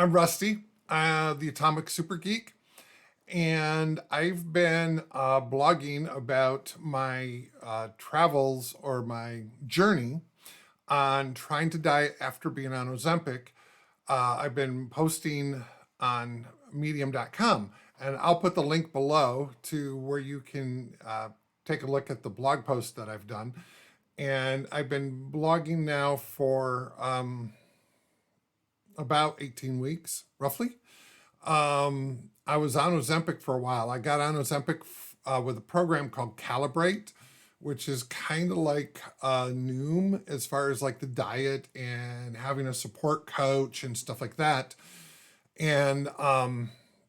I'm Rusty, the Atomic Super Geek, and I've been blogging about my travels or my journey on trying to diet after being on Ozempic. I've been posting on medium.com, and I'll put the link below to where you can take a look at the blog post that I've done. And I've been blogging now for about 18 weeks, roughly. I was on Ozempic for a while. I got on Ozempic with a program called Calibrate, which is kind of like Noom as far as like the diet and having a support coach and stuff like that. And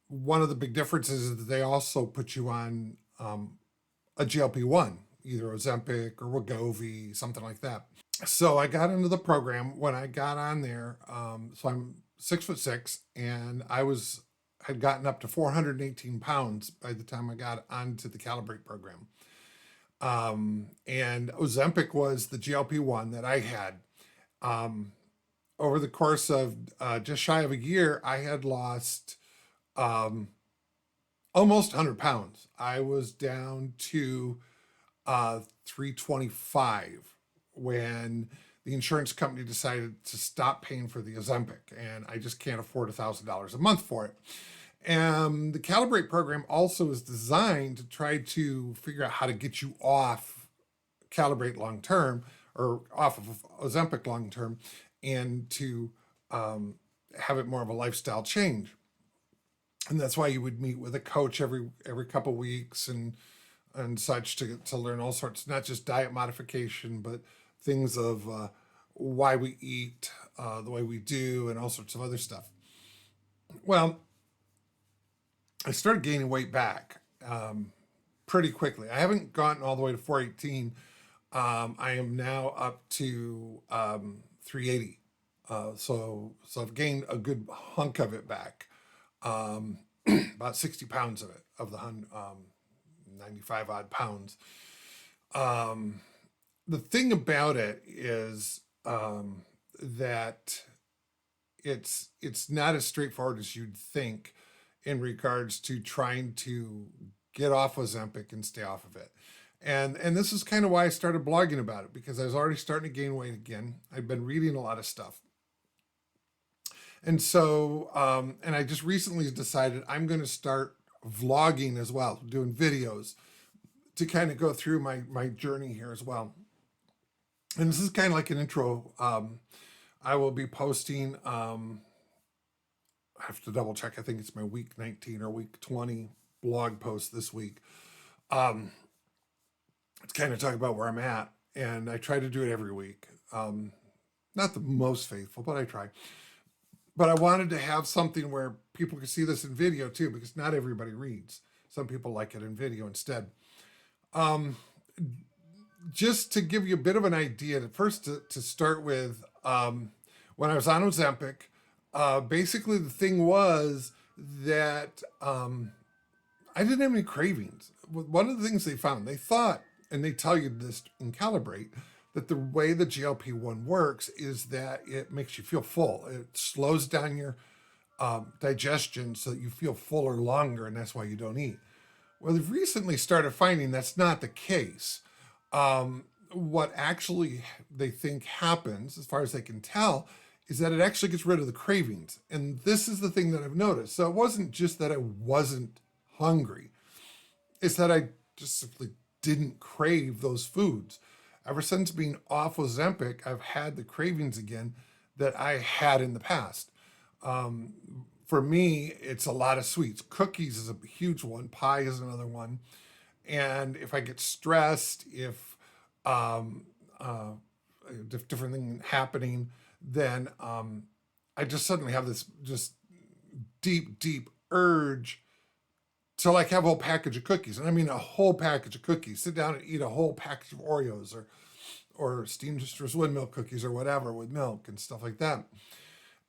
one of the big differences is that they also put you on a GLP-1, either Ozempic or Wegovy, something like that. So I got into the program when I got on there. So I'm 6'6", and had gotten up to 418 pounds by the time I got onto the Calibrate program. And Ozempic was the GLP-1 that I had. Over the course of just shy of a year, I had lost almost 100 pounds. I was down to 325 when the insurance company decided to stop paying for the Ozempic, and I just can't afford $1,000 a month for it. And the Calibrate program also is designed to try to figure out how to get you off Calibrate long term or off of Ozempic long term, and to have it more of a lifestyle change. And that's why you would meet with a coach every couple weeks and such to learn all sorts, not just diet modification, but things of why we eat the way we do and all sorts of other stuff. Well, I started gaining weight back pretty quickly. I haven't gotten all the way to 418. I am now up to 380. So I've gained a good hunk of it back. About 60 pounds of it, of the 95 odd pounds. The thing about it is that it's not as straightforward as you'd think in regards to trying to get off Ozempic and stay off of it. And this is kind of why I started blogging about it, because I was already starting to gain weight again. I've been reading a lot of stuff. And so, and I just recently decided I'm going to start vlogging as well, doing videos to kind of go through my journey here as well. And this is kind of like an intro. I will be posting, I have to double check. I think it's my week 19 or week 20 blog post this week. It's kind of talk about where I'm at. And I try to do it every week. Not the most faithful, but I try. But I wanted to have something where people could see this in video too, because not everybody reads. Some people like it in video instead. Just to give you a bit of an idea, first to start with, when I was on Ozempic, basically the thing was that I didn't have any cravings. One of the things they found, they thought, and they tell you this in Calibrate, that the way the GLP-1 works is that it makes you feel full. It slows down your digestion so that you feel fuller longer, and that's why you don't eat. Well, they've recently started finding that's not the case. What actually they think happens, as far as they can tell, is that it actually gets rid of the cravings. And this is the thing that I've noticed. So it wasn't just that I wasn't hungry. It's that I just simply didn't crave those foods. Ever since being off Ozempic, I've had the cravings again that I had in the past. For me, it's a lot of sweets. Cookies is a huge one. Pie is another one. And if I get stressed, if different thing happening, then I just suddenly have this just deep urge to like have a whole package of cookies. And I mean a whole package of cookies. Sit down and eat a whole package of Oreos or Steamstress with milk cookies or whatever with milk and stuff like that.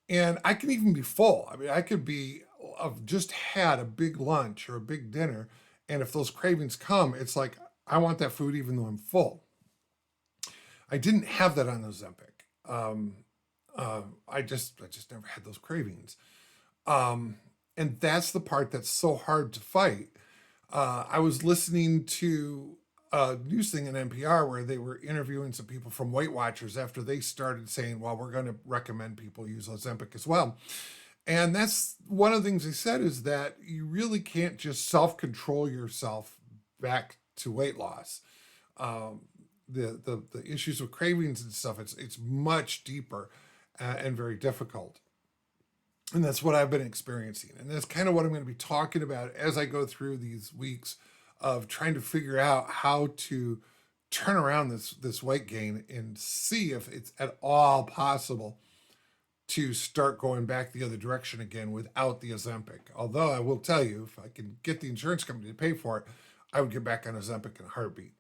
And I can even be full. I mean, I could be, I've just had a big lunch or a big dinner. And if those cravings come, it's like, I want that food even though I'm full. I didn't have that on Ozempic. I just never had those cravings. And that's the part that's so hard to fight. I was listening to a news thing in NPR where they were interviewing some people from Weight Watchers after they started saying, well, we're going to recommend people use Ozempic as well. And that's one of the things they said is that you really can't just self control yourself back to weight loss. Um, the issues with cravings and stuff, it's much deeper and very difficult. And that's what I've been experiencing. And that's kind of what I'm going to be talking about as I go through these weeks of trying to figure out how to turn around this weight gain and see if it's at all possible to start going back the other direction again without the Ozempic. Although I will tell you, if I can get the insurance company to pay for it, I would get back on Ozempic in a heartbeat.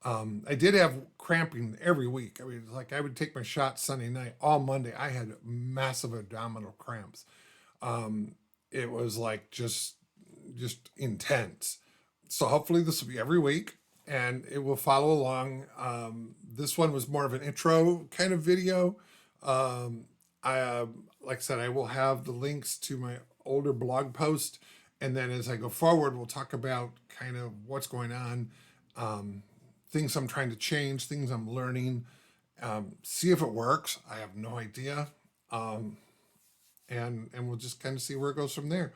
I did have cramping every week. I mean, like I would take my shot Sunday night. All Monday, I had massive abdominal cramps. It was like just intense. So hopefully this will be every week, and it will follow along. This one was more of an intro kind of video. I like I said, I will have the links to my older blog post, and then as I go forward, we'll talk about kind of what's going on, things I'm trying to change, things I'm learning, see if it works. I have no idea, and we'll just kind of see where it goes from there.